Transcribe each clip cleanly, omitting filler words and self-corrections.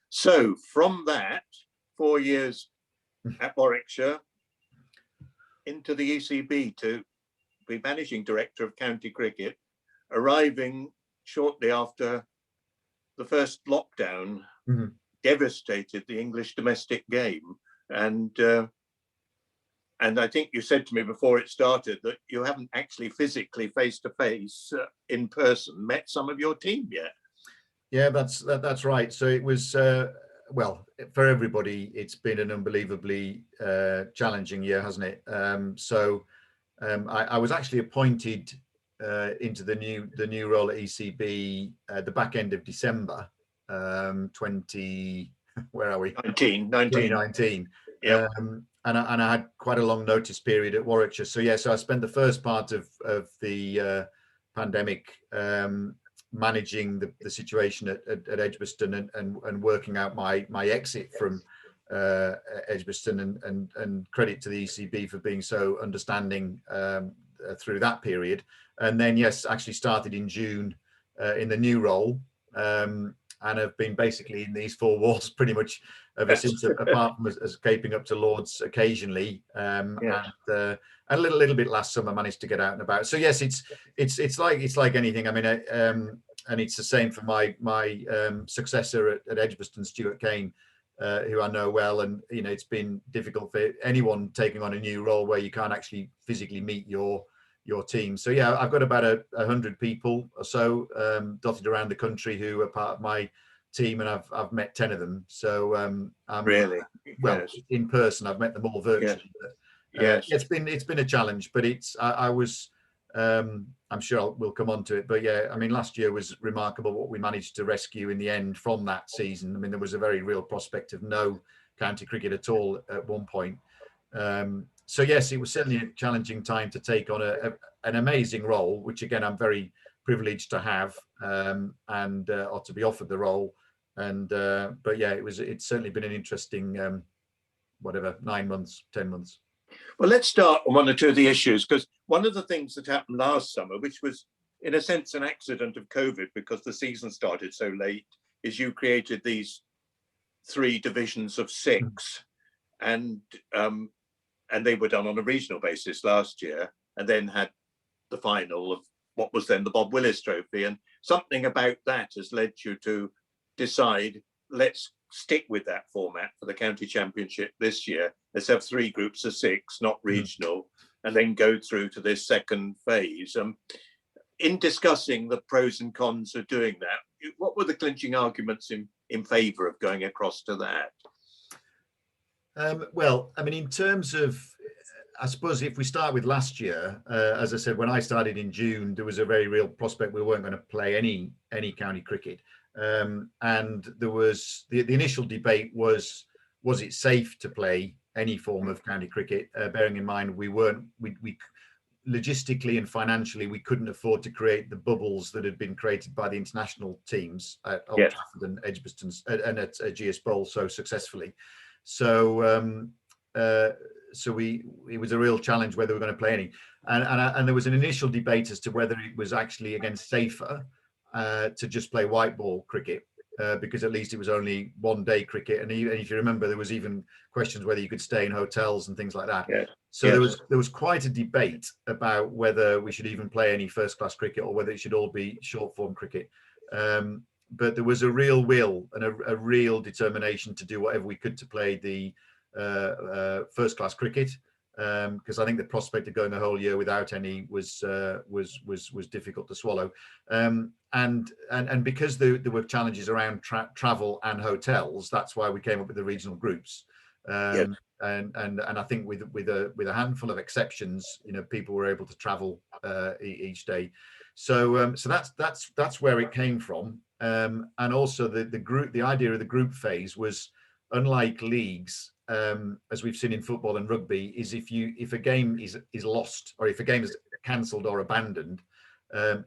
So from that, 4 years at Warwickshire, into the ECB to be managing director of county cricket, arriving shortly after the first lockdown devastated the English domestic game. And I think you said to me before it started that you haven't actually physically face-to-face in person met some of your team yet. Yeah, that's right. So it was, well, for everybody, it's been an unbelievably challenging year, hasn't it? I was actually appointed into the new role at ECB the back end of December 20, where are we? 2019. Yeah. And I had quite a long notice period at Warwickshire. So yeah, so I spent the first part of the pandemic managing the situation at Edgbaston and working out my exit from Edgbaston, and credit to the ECB for being so understanding through that period. And then yes, actually started in June in the new role, and have been basically in these four walls pretty much ever since, apart from escaping up to Lord's occasionally, and a little bit last summer managed to get out and about. So yes, it's like anything. I mean, and it's the same for my successor at Edgbaston, Stuart Kane, who I know well, and you know, it's been difficult for anyone taking on a new role where you can't actually physically meet your team. So yeah, I've got about 100 people or so dotted around the country who are part of my team, and I've met 10 of them. So I'm really well in person. I've met them all virtually. Yes. It's been a challenge, but I was I'm sure we'll come on to it, but yeah, I mean, last year was remarkable what we managed to rescue in the end from that season. I mean, there was a very real prospect of no county cricket at all at one point. So yes, it was certainly a challenging time to take on an amazing role, which again, I'm very privileged to have, and or to be offered the role. And but yeah, it's certainly been an interesting 9 months, 10 months. Well, let's start on one or two of the issues, because one of the things that happened last summer, which was in a sense an accident of COVID because the season started so late, is you created these 3 divisions of 6, and they were done on a regional basis last year, and then had the final of what was then the Bob Willis Trophy. And something about that has led you to decide, let's stick with that format for the county championship this year. Let's have 3 groups of 6, not regional, and then go through to this second phase. In discussing the pros and cons of doing that, what were the clinching arguments in favour of going across to that? Well, I mean, in terms of, I suppose if we start with last year, as I said, when I started in June, there was a very real prospect we weren't going to play any county cricket. And there was the initial debate was it safe to play any form of county cricket, bearing in mind we logistically and financially we couldn't afford to create the bubbles that had been created by the international teams at Old Trafford and Edgbaston and at GS Bowl so successfully. So it was a real challenge whether we were going to play any, and there was an initial debate as to whether it was actually safer to just play white ball cricket, because at least it was only one-day cricket, and if you remember, there was even questions whether you could stay in hotels and things like that. So there was quite a debate about whether we should even play any first-class cricket or whether it should all be short-form cricket. But there was a real will and a real determination to do whatever we could to play the first-class cricket, because I think the prospect of going a whole year without any was difficult to swallow, and because there were challenges around travel and hotels, that's why we came up with the regional groups. And I think with a handful of exceptions, you know, people were able to travel each day. So that's where it came from. And also the idea of the group phase was, unlike leagues, as we've seen in football and rugby, is if a game is lost, or if a game is cancelled or abandoned,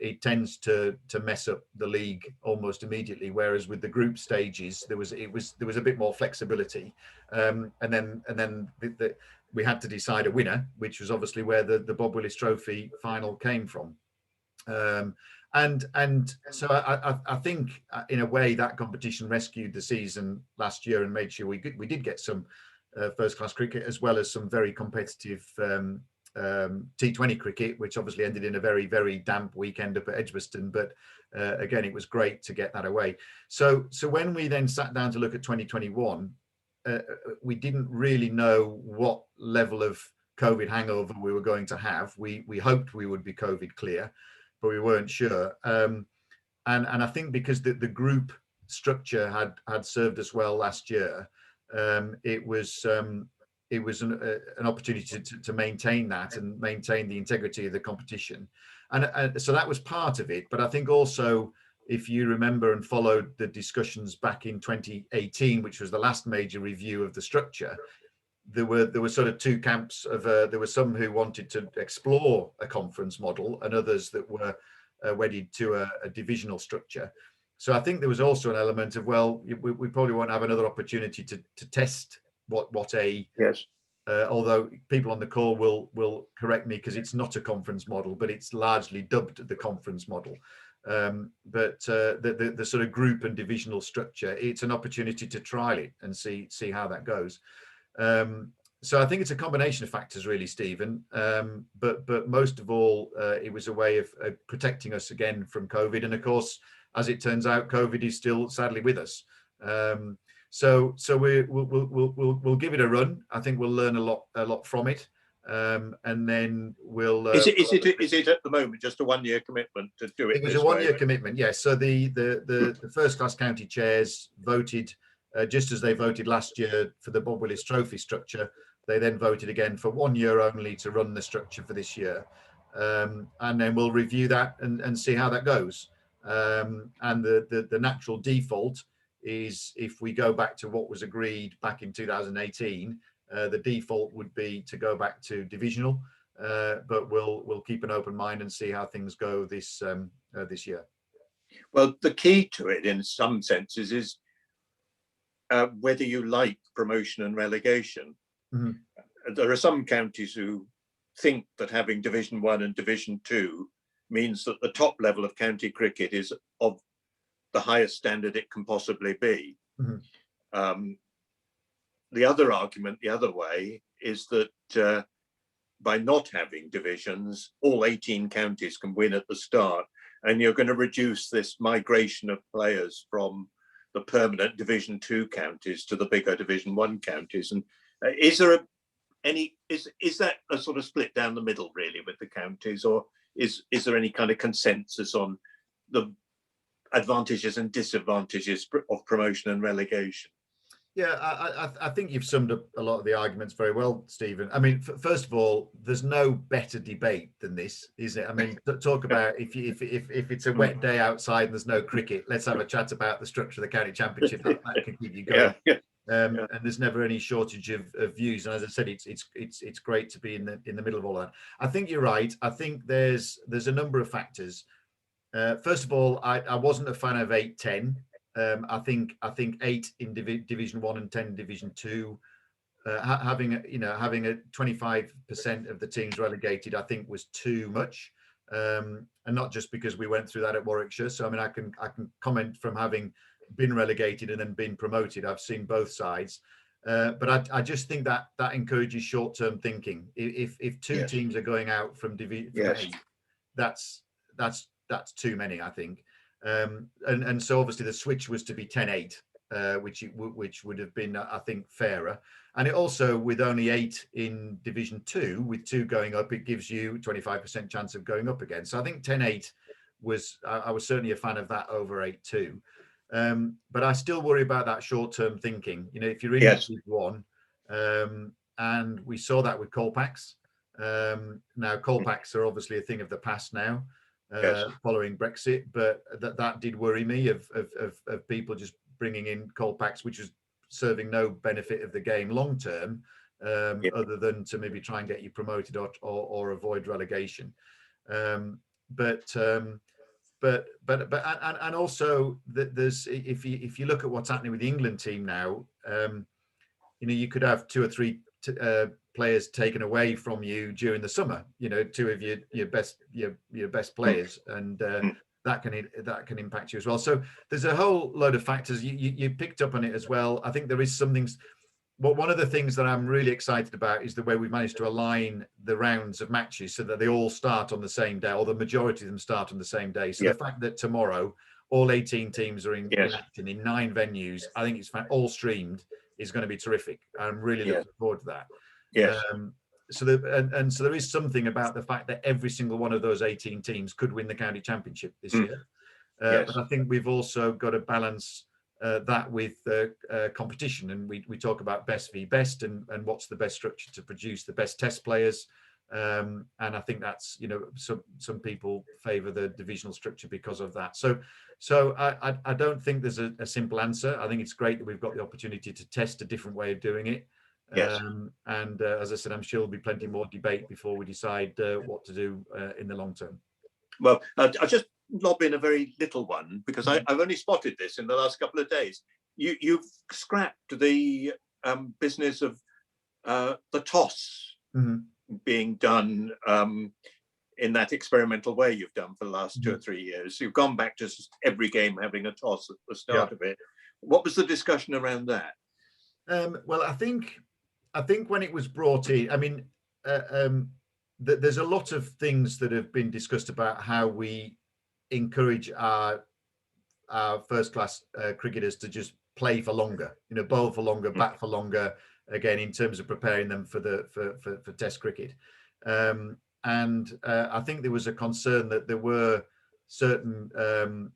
it tends to mess up the league almost immediately. Whereas with the group stages, there was a bit more flexibility, and then we had to decide a winner, which was obviously where the Bob Willis Trophy final came from. And so I think in a way that competition rescued the season last year and made sure we did get some first class cricket, as well as some very competitive T20 cricket, which obviously ended in a very, very damp weekend up at Edgbaston. But again, it was great to get that away. So when we then sat down to look at 2021, we didn't really know what level of COVID hangover we were going to have. We hoped we would be COVID clear, but we weren't sure. And I think because the group structure had served us well last year, it was an opportunity to maintain that and maintain the integrity of the competition. And so that was part of it. But I think also, if you remember and followed the discussions back in 2018, which was the last major review of the structure, there were sort of two camps of there were some who wanted to explore a conference model and others that were wedded to a divisional structure. So I think there was also an element of, well, we probably won't have another opportunity to test what a yes. Although people on the call will correct me because it's not a conference model, but it's largely dubbed the conference model. But the sort of group and divisional structure, it's an opportunity to trial it and see how that goes. So I think it's a combination of factors, really, Stephen. But most of all, it was a way of protecting us again from COVID. And of course, as it turns out, COVID is still sadly with us. So we'll give it a run. I think we'll learn a lot from it, and then we'll. Is it at the moment just a 1-year commitment to do it? It was a 1-year commitment, yes. So the first class county chairs voted just as they voted last year for the Bob Willis Trophy structure. They then voted again for 1 year only to run the structure for this year, and then we'll review that and see how that goes. And the natural default is, if we go back to what was agreed back in 2018, the default would be to go back to divisional, but we'll keep an open mind and see how things go this year. Well, the key to it, in some senses, is whether you like promotion and relegation. Mm-hmm. There are some counties who think that having Division 1 and Division 2 means that the top level of county cricket is of the highest standard it can possibly be. Mm-hmm. The other argument the other way is that by not having divisions, all 18 counties can win at the start, and you're going to reduce this migration of players from the permanent Division 2 counties to the bigger Division 1 counties. And is there is that a sort of split down the middle, really, with the counties, or is there any kind of consensus on the advantages and disadvantages of promotion and relegation? Yeah, I think you've summed up a lot of the arguments very well, Stephen. I mean, first of all, there's no better debate than this, is it? I mean, talk about if it's a wet day outside and there's no cricket, let's have a chat about the structure of the county championship. That can keep you going. Yeah. And there's never any shortage of views. And as I said, it's great to be in the middle of all that. I think you're right. I think there's a number of factors. First of all, I wasn't a fan of 8-10. I think 8 in Division 1 and 10 in Division 2, having a 25% of the teams relegated, I think was too much, and not just because we went through that at Warwickshire. So I mean, I can comment from having been relegated and then been promoted. I've seen both sides, but I just think that encourages short-term thinking. If two teams are going out from Division 8, that's too many, I think. And so obviously the switch was to be 10-8, which would have been, I think, fairer. And it also, with only 8 in Division 2, with 2 going up, it gives you 25% chance of going up again. So I think 10-8 I was certainly a fan of that over 8-2. But I still worry about that short-term thinking. You know, if you're in Division 1, and we saw that with Colpacks. Now Colpacks are obviously a thing of the past now. Following Brexit, but that did worry me of people just bringing in Colpacks, which was serving no benefit of the game long term, other than to maybe try and get you promoted or avoid relegation. But also there's, if you look at what's happening with the England team now, you could have 2 or 3 players taken away from you during the summer, 2 of your best players, and that can impact you as well. So there's a whole load of factors. You picked up on it as well. I think there is something. Well, one of the things that I'm really excited about is the way we've managed to align the rounds of matches so that they all start on the same day, or the majority of them start on the same day. So the fact that tomorrow all 18 teams are acting in 9 venues, I think it's all streamed, is going to be terrific. I'm really looking forward to that. Yes. So so there is something about the fact that every single one of those 18 teams could win the county championship this year. But I think we've also got to balance that with competition, and we talk about best v best, and what's the best structure to produce the best test players. And I think that's, some people favor the divisional structure because of that. So I don't think there's a simple answer. I think it's great that we've got the opportunity to test a different way of doing it. Yes. And as I said, I'm sure there'll be plenty more debate before we decide what to do in the long term. Well, I'll just lob in a very little one, because I've only spotted this in the last couple of days. You've scrapped the business of the toss being done in that experimental way you've done for the last 2 or 3 years. You've gone back to every game having a toss at the start of it. What was the discussion around that? Well, I think when it was brought in, I mean, there's a lot of things that have been discussed about how we encourage our first-class cricketers to just play for longer, bowl for longer, bat for longer, again, in terms of preparing them for Test cricket. And I think there was a concern that there were certain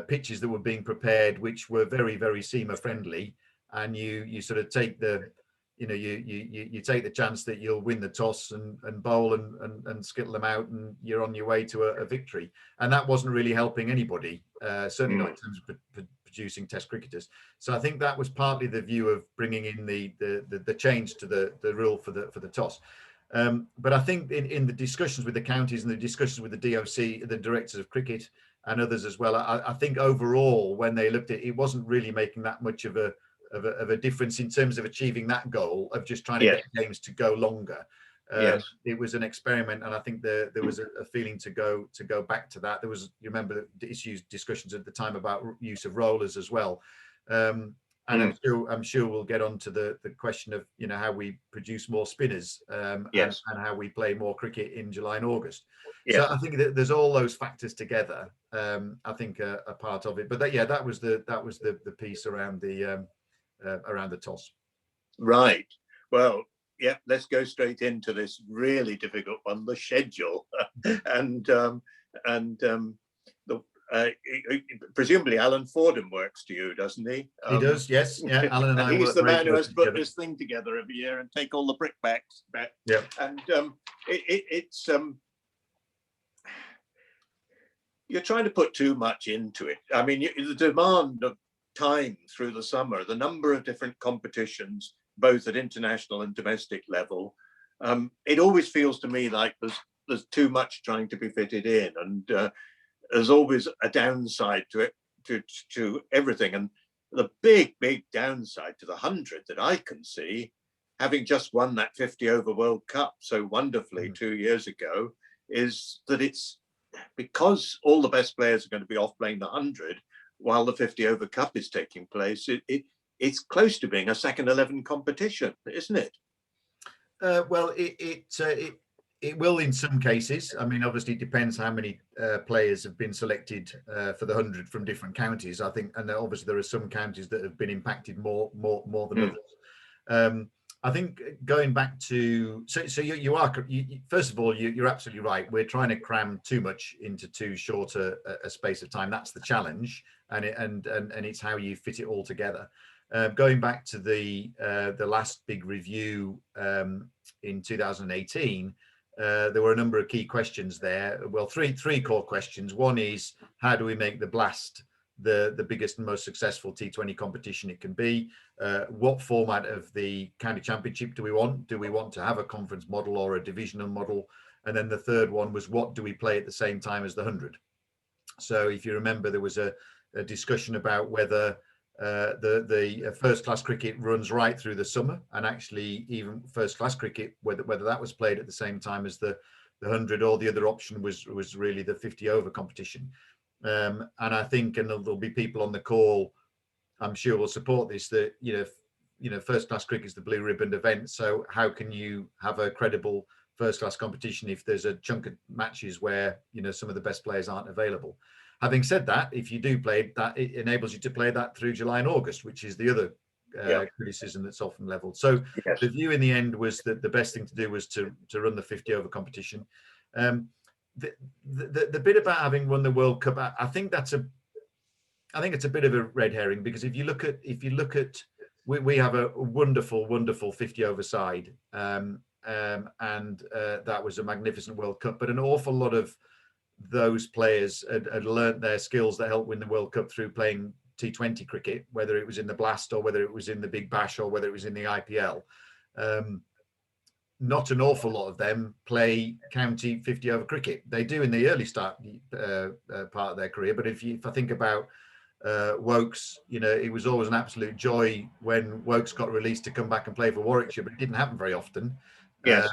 pitches that were being prepared which were very, very seamer friendly, and you sort of take the you take the chance that you'll win the toss and bowl and skittle them out, and you're on your way to a victory. And that wasn't really helping anybody, certainly not in terms of producing Test cricketers. So I think that was partly the view of bringing in the change to the rule for the toss. But I think in the discussions with the counties and the discussions with the DOC, the directors of cricket, and others as well, I think overall, when they looked at it, it wasn't really making that much of a difference in terms of achieving that goal of just trying to get games to go longer. It was an experiment, and I think there was a feeling to go back to that. There was, you remember, the discussions at the time about use of rollers as well. And I'm sure we'll get on to the question of how we produce more spinners, and how we play more cricket in July and August. So I think that there's all those factors together. I think a part of it. But that was the piece around the toss. Right. Well, let's go straight into this really difficult one, the schedule. and presumably Alan Fordham works to you, doesn't he? He does, yes. Yeah, Alan and I. He's the man who has to put this thing together every year and take all the brickbats back. Yeah. And it's you're trying to put too much into it. I mean, the demand of time through the summer, the number of different competitions, both at international and domestic level, it always feels to me like there's too much trying to be fitted in, and there's always a downside to it, to everything. And the big downside to the 100 that I can see, having just won that 50 over World Cup so wonderfully 2 years ago, is that it's because all the best players are going to be off playing the 100 while the 50 over Cup is taking place. It's close to being a second 11 competition, isn't it? Well, it will in some cases. I mean, obviously, it depends how many players have been selected for the 100 from different counties. I think, and obviously there are some counties that have been impacted more than others. I think going back to so you are first of all you're absolutely right. We're trying to cram too much into too short a space of time. That's the challenge, and it's how you fit it all together. Going back to the last big review in 2018, there were a number of key questions there. Well, three core questions. One is, how do we make the Blast the biggest and most successful T20 competition it can be? What format of the county championship do we want? Do we want to have a conference model or a divisional model? And then the third one was, what do we play at the same time as the 100? So if you remember, there was a discussion about whether the first class cricket runs right through the summer, and actually even first class cricket, whether that was played at the same time as the 100, or the other option was really the 50 over competition. And I think, and there'll be people on the call, I'm sure, will support this, that first class cricket is the blue ribbon event. So how can you have a credible first class competition if there's a chunk of matches where some of the best players aren't available? Having said that, if you do play that, it enables you to play that through July and August, which is the other criticism that's often leveled. So Yes. the view in the end was that the best thing to do was to run the 50 over competition. The bit about having won the World Cup, I think it's a bit of a red herring, because if you look at we have a wonderful 50 over side, and that was a magnificent World Cup, but an awful lot of those players had learnt their skills that helped win the World Cup through playing T20 cricket, whether it was in the Blast or whether it was in the Big Bash or whether it was in the IPL. Not an awful lot of them play county 50 over cricket. They do in the early start part of their career, but if I think about Wokes, it was always an absolute joy when Wokes got released to come back and play for Warwickshire, but it didn't happen very often. Yes.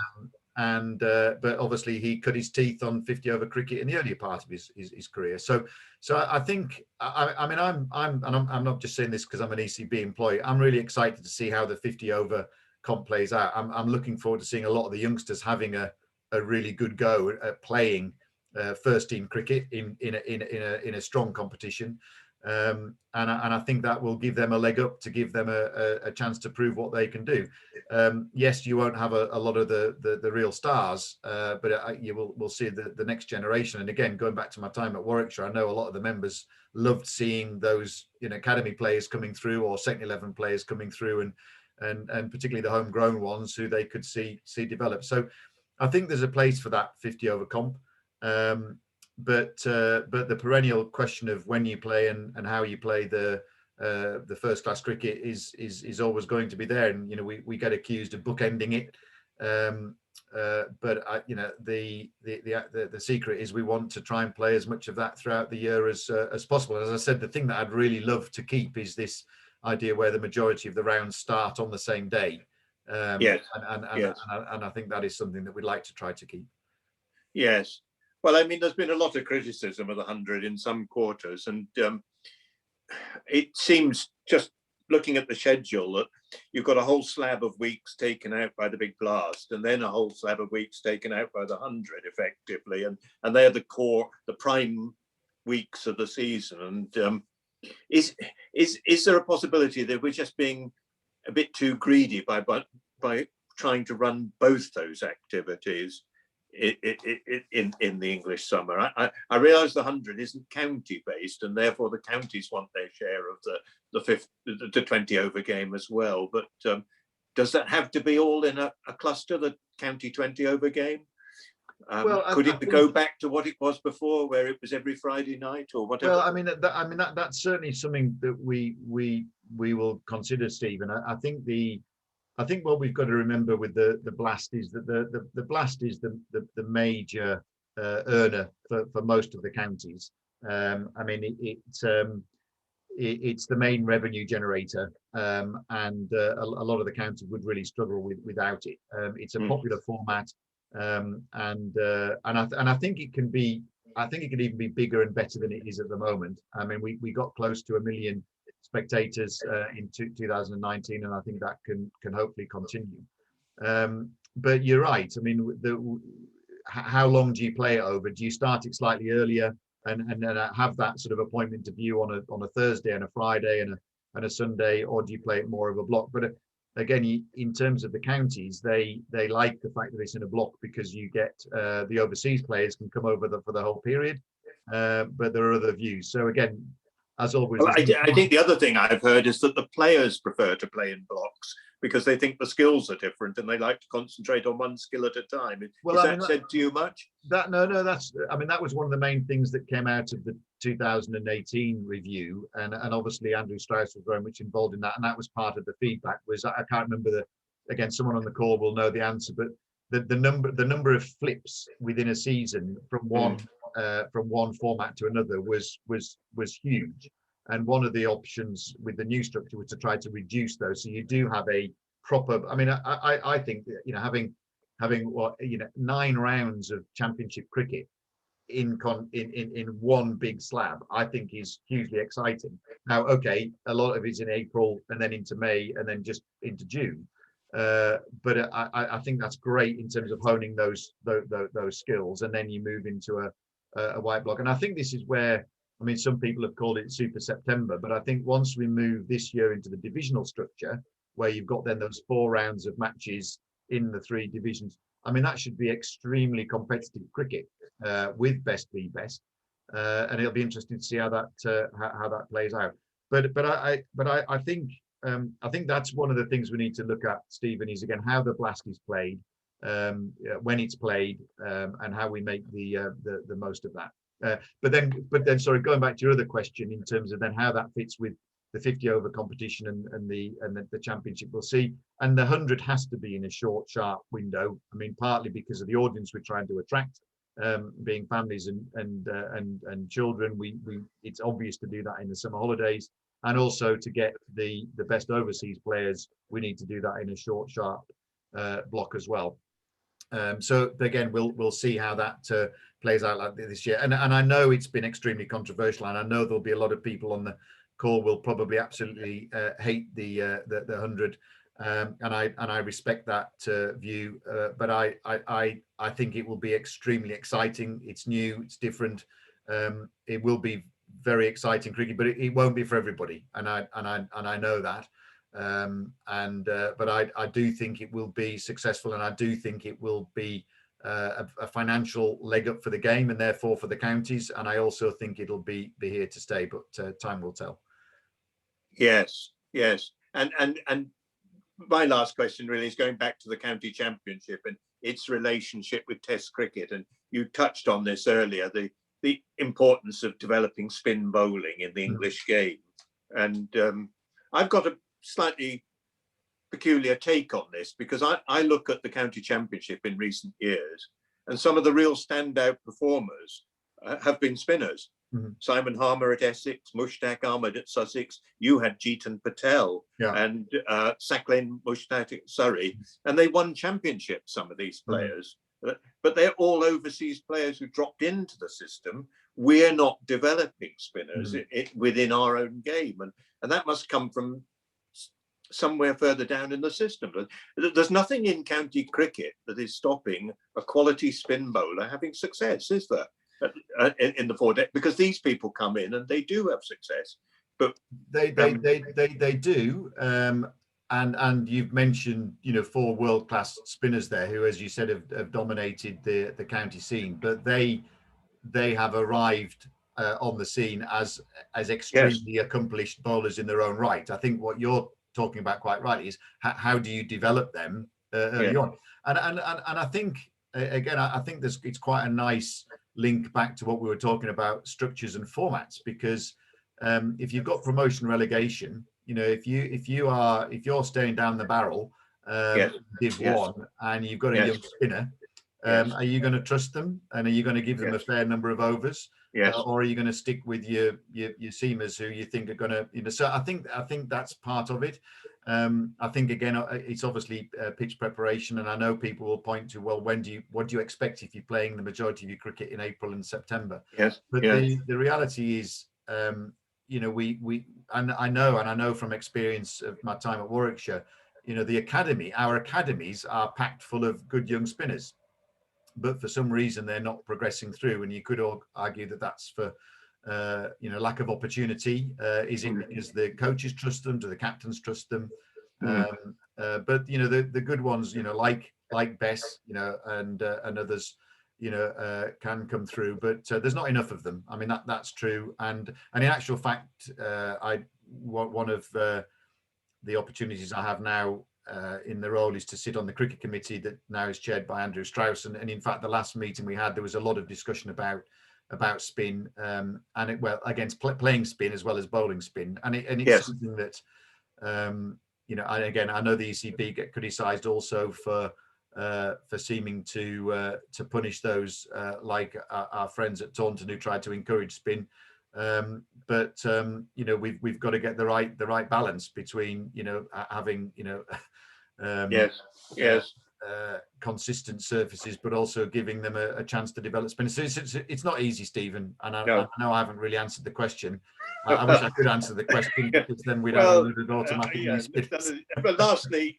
But obviously he cut his teeth on 50 over cricket in the earlier part of his career. So I think, I'm not just saying this because I'm an ECB employee. I'm really excited to see how the 50 over comp plays out. I'm looking forward to seeing a lot of the youngsters having a really good go at playing first team cricket in a strong competition. And I think that will give them a leg up, to give them a chance to prove what they can do. Yes, you won't have a lot of the real stars, but we'll see the next generation. And again, going back to my time at Warwickshire, I know a lot of the members loved seeing those academy players coming through, or second 11 players coming through, and particularly the homegrown ones who they could see develop. So I think there's a place for that 50 over comp. But the perennial question of when you play and how you play the first class cricket is always going to be there, and we get accused of bookending it. But the secret is we want to try and play as much of that throughout the year as possible. As I said, the thing that I'd really love to keep is this idea where the majority of the rounds start on the same day. Yes. And I think that is something that we'd like to try to keep. Yes. Well, I mean, there's been a lot of criticism of the 100 in some quarters, and it seems, just looking at the schedule, that you've got a whole slab of weeks taken out by the Big Blast, and then a whole slab of weeks taken out by the 100, effectively, and they're the prime weeks of the season. And is there a possibility that we're just being a bit too greedy by trying to run both those activities in the English summer? I realise the 100 isn't county based, and therefore the counties want their share of the 20 over game as well. But does that have to be all in a cluster, the county 20 over game? Could it go back to what it was before, where it was every Friday night or whatever? Well, that's certainly something that we will consider, Stephen. I think what we've got to remember with the Blast is that the Blast is the major earner for most of the counties. It's the main revenue generator, and a lot of the counties would really struggle without it. It's a popular format, and I think it can be. I think it can even be bigger and better than it is at the moment. I mean, we got close to 1 million spectators in 2019, and I think that can hopefully continue. But you're right. I mean, how long do you play it over? Do you start it slightly earlier and have that sort of appointment to view on a Thursday and a Friday and a Sunday, or do you play it more of a block? But again, in terms of the counties, they like the fact that it's in a block, because you get the overseas players can come over for the whole period, but there are other views. So again, as always, well, I think the other thing I've heard is that the players prefer to play in blocks because they think the skills are different and they like to concentrate on one skill at a time. Is that said to you much? That was one of the main things that came out of the 2018 review, and obviously Andrew Strauss was very much involved in that, and that was part of the feedback. Was I can't remember again, someone on the call will know the answer, but the number of flips within a season from one format to another was huge. And one of the options with the new structure was to try to reduce those, so you do have a proper. I mean, I think that, having 9 rounds of championship cricket in one big slab, I think is hugely exciting. Now, okay, a lot of it's in April and then into May and then just into June. But I think that's great in terms of honing those skills, and then you move into a white block. And I think this is where, I mean, some people have called it Super September, but I think once we move this year into the divisional structure, where you've got then those 4 rounds of matches in the 3 divisions, I mean, that should be extremely competitive cricket with best v best, and it'll be interesting to see how that plays out. But I think that's one of the things we need to look at, Stephen, is again how the Blast is played, when it's played, and how we make the most of that. But then, sorry, going back to your other question in terms of then how that fits with the 50 over competition and the championship, we'll see. And the 100 has to be in a short, sharp window. I mean, partly because of the audience we're trying to attract, being families and children. It's obvious to do that in the summer holidays, and also to get the best overseas players, we need to do that in a short, sharp block as well. So again, we'll see how that plays out like this year. And I know it's been extremely controversial, and I know there'll be a lot of people on the call will probably absolutely hate the 100, and I respect that view. But I think it will be extremely exciting. It's new, it's different. It will be very exciting cricket, but it won't be for everybody, and I know that. But I do think it will be successful, and I do think it will be a financial leg up for the game, and therefore for the counties. And I also think it'll be here to stay, but time will tell. Yes. And my last question really is going back to the county championship and its relationship with Test cricket. And you touched on this earlier, the importance of developing spin bowling in the English game. And I've got a slightly peculiar take on this, because I look at the county championship in recent years, and some of the real standout performers have been spinners. Simon Harmer at Essex, Mushtaq Ahmed at Sussex. You had Jeetan Patel and Saqlain Mushtaq at Surrey, and they won championships, some of these players. But they're all overseas players who dropped into the system. We're not developing spinners within our own game, and that must come from somewhere further down in the system. There's nothing in county cricket that is stopping a quality spin bowler having success, is there? In the 4 days, because these people come in and they do have success, but they do. And you've mentioned 4 world-class spinners there who, as you said, have dominated the county scene, but they have arrived on the scene as extremely accomplished bowlers in their own right. I think what you're talking about quite right is how do you develop them early on, and I think again I think it's quite a nice link back to what we were talking about, structures and formats, because if you've got promotion relegation, if you're staying down the barrel, Div 1, and you've got a young spinner, are you going to trust them, and are you going to give them a fair number of overs, or are you going to stick with your seamers who you think are going to, so I think that's part of it. I think again it's obviously pitch preparation, and I know people will point to, well, what do you expect if you're playing the majority of your cricket in April and September? But the reality is, I know from experience of my time at Warwickshire, our academies are packed full of good young spinners, but for some reason they're not progressing through, and you could argue that that's for lack of opportunity. Is it because the coaches trust them? Do the captains trust them? But the good ones, like Bess, and others, can come through, but there's not enough of them. I mean, that's true. And in actual fact, one of the opportunities I have now in the role is to sit on the cricket committee that now is chaired by Andrew Strauss. And in fact, the last meeting we had, there was a lot of discussion about spin, and against playing spin as well as bowling spin, and it's something that I know the ECB get criticised also for seeming to punish those like our friends at Taunton who tried to encourage spin, but we've got to get the right balance between having consistent surfaces, but also giving them a chance to develop spin. So it's not easy, Stephen, and I know I haven't really answered the question. I wish I could answer the question, because then we'd have a load of automatic newspaper. But lastly,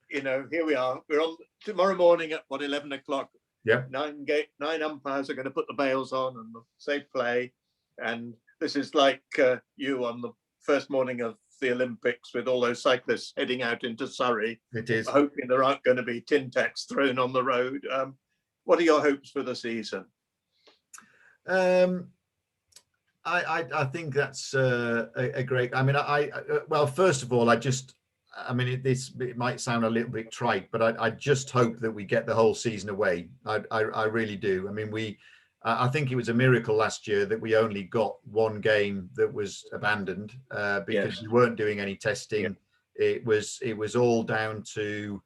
here we are. We're on tomorrow morning at 11 o'clock. Yeah. 9 umpires are going to put the bails on and say play. And this is like you on the first morning of the Olympics with all those cyclists heading out into Surrey. It is. Hoping there aren't going to be tin tacks thrown on the road. What are your hopes for the season? I think that's a great. I mean, well, first of all, it might sound a little bit trite, but I just hope that we get the whole season away. I really do. I mean, I think it was a miracle last year that we only got one game that was abandoned because we weren't doing any testing. Yeah. It was all down to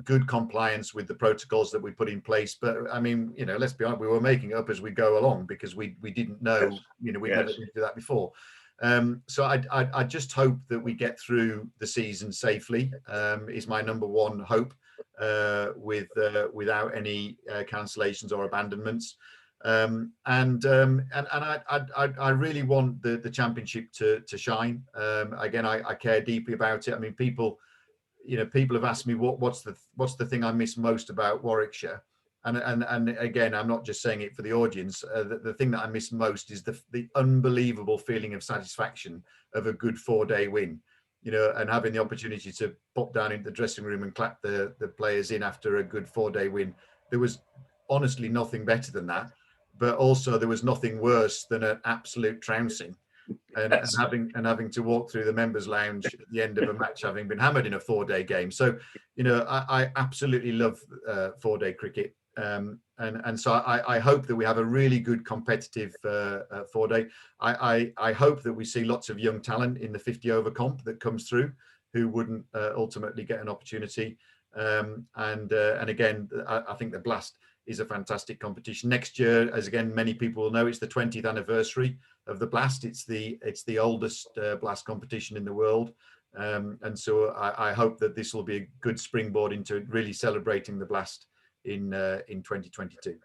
good compliance with the protocols that we put in place. But I mean, let's be honest, we were making it up as we go along, because we didn't know. We'd never been through that before. So I just hope that we get through the season safely. Is my number one hope, without any cancellations or abandonments. And I really want the championship to shine. Again, I care deeply about it. I mean, people have asked me what's the thing I miss most about Warwickshire. And again, I'm not just saying it for the audience. The thing that I miss most is the unbelievable feeling of satisfaction of a good 4-day win, and having the opportunity to pop down into the dressing room and clap the players in after a good 4-day win. There was honestly nothing better than that, but also there was nothing worse than an absolute trouncing. And having to walk through the members' lounge at the end of a match, having been hammered in a 4-day game. So, I absolutely love 4-day cricket. And so I hope that we have a really good competitive 4-day. I hope that we see lots of young talent in the 50 over comp that comes through, who wouldn't ultimately get an opportunity. And again, I think the Blast is a fantastic competition. Next year, as again many people will know, it's the 20th anniversary of the Blast. It's the oldest Blast competition in the world. And so I hope that this will be a good springboard into really celebrating the Blast in 2022.